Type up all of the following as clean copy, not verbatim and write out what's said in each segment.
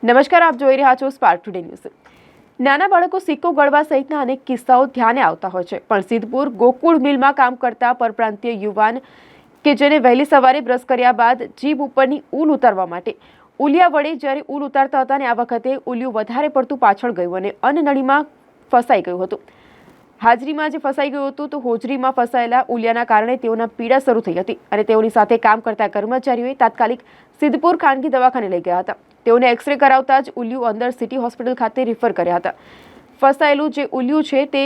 નમસ્કાર, આપ જોઈ રહ્યા છો સ્પાર્ક ટુડે ન્યૂઝ। નાના બાળકો સિક્કો ગળવા સહિતના અનેક કિસ્સાઓ ધ્યાને આવતા હોય છે, પણ સિદ્ધપુર ગોકુળ મિલમાં કામ કરતા પરપ્રાંતીય યુવાન કે જેને વહેલી સવારે બ્રશ કર્યા બાદ જીભ ઉપરની ઊલ ઉતારવા માટે ઉલિયા વડે જ્યારે ઊલ ઉતારતા હતા, અને આ વખતે ઉલિયું વધારે પડતું પાછળ ગયું અને અન્નનળીમાં ફસાઈ ગયું હતું। હાજરીમાં જે ફસાઈ ગયું હતું તો હોજરીમાં ફસાયેલા ઉલિયાના કારણે તેઓના પીડા શરૂ થઈ હતી અને તેઓની સાથે કામ કરતા કર્મચારીઓએ તાત્કાલિક સિદ્ધપુર ખાનગી દવાખાને લઈ ગયા હતા। તેઓને એક્સરે કરાવતા જ ઉલિયું અંદર સિટી હોસ્પિટલ ખાતે રિફર કર્યા હતા। ફસાયેલું જે ઉલિયું છે તે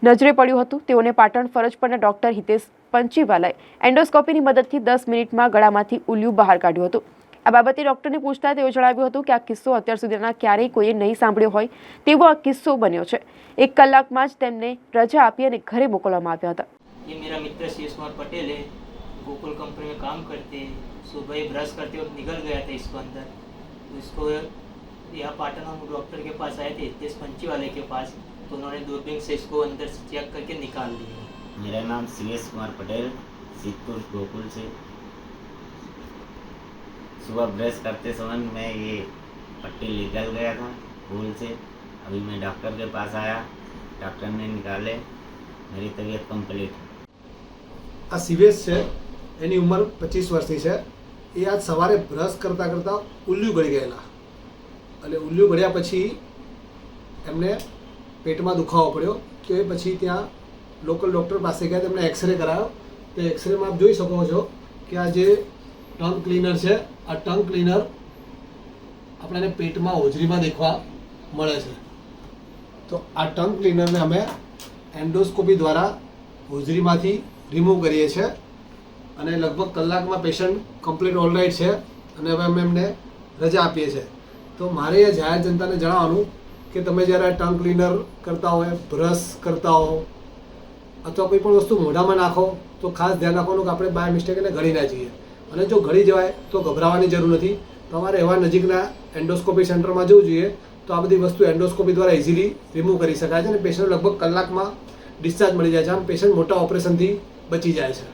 નજરે પડ્યું હતું। તેઓને પાટણ ફરજ પરના ડોક્ટર હિતેશ પંચીવાલાએ એન્ડોસ્કોપીની મદદથી 10 મિનિટમાં ગળામાંથી ઉલિયું બહાર કાઢ્યું હતું। આ બાબતે ડોક્ટરને પૂછતા તેઓ જણાવ્યું હતું કે આ કિસ્સો અત્યાર સુધીના ક્યારેય કોઈએ નહીં સાંભળ્યો હોય તેવો આ કિસ્સો બન્યો છે। 1 કલાકમાં જ તેમને રજા આપી અને ઘરે મોકલવામાં આવ્યા હતા। ये मेरा मित्र शिव कुमार पटेल है, गोकुल कंपनी में काम करते हैं। सुबह ही ब्रश करते वक्त निकल गया था इसको अंदर, तो इसको यहाँ पाटन हम डॉक्टर के पास आए थे, हितेश पंची वाले के पास, तो उन्होंने दूरबीन से इसको अंदर से चेक करके निकाल दिया। मेरा नाम शिव कुमार पटेल, सिद्धपुर गोकुल से। सुबह ब्रश करते समय मैं ये पट्टी निकल गया था भूल से। अभी मैं डॉक्टर के पास आया, डॉक्टर ने निकाले, मेरी तबीयत कम्प्लीट। આ સિવેશ છે, એની ઉંમર 25 વર્ષની છે। એ આજ સવારે બ્રશ કરતાં કરતાં ઉલ્લું ગળી ગયેલા, એટલે ઉલ્લું ગળ્યા પછી એમને પેટમાં દુખાવો પડ્યો, તો એ પછી ત્યાં લોકલ ડૉક્ટર પાસે ગયા, તેમને એક્સરે કરાવ્યો। તો એક્સરેમાં આપ જોઈ શકો છો કે આ જે ટંગ ક્લીનર છે, આ ટંગ ક્લીનર આપણને પેટમાં હોજરીમાં દેખવા મળે છે। તો આ ટંગ ક્લીનરને અમે એન્ડોસ્કોપી દ્વારા હોજરીમાંથી રિમૂવ કરીએ છીએ અને લગભગ કલાકમાં પેશન્ટ કમ્પ્લીટ ઓલરાઇટ છે અને હવે અમે એમને રજા આપીએ છીએ। તો મારે એ જાહેર જનતાને જણાવવાનું કે તમે જ્યારે આ ટંગ ક્લીનર કરતા હોય, બ્રશ કરતા હો અથવા કોઈ પણ વસ્તુ મોઢામાં નાખો તો ખાસ ધ્યાન રાખવાનું કે આપણે બાય મિસ્ટેક એને ગળી ના જઈએ, અને જો ગળી જવાય તો ગભરાવાની જરૂર નથી। તમારે એવા નજીકના એન્ડોસ્કોપી સેન્ટરમાં જવું જોઈએ, તો આ બધી વસ્તુ એન્ડોસ્કોપી દ્વારા ઇઝીલી રિમૂવ કરી શકાય છે અને પેશન્ટ લગભગ કલાકમાં ડિસ્ચાર્જ મળી જાય છે। આમ પેશન્ટ મોટા ઓપરેશનથી બચી જાય છે।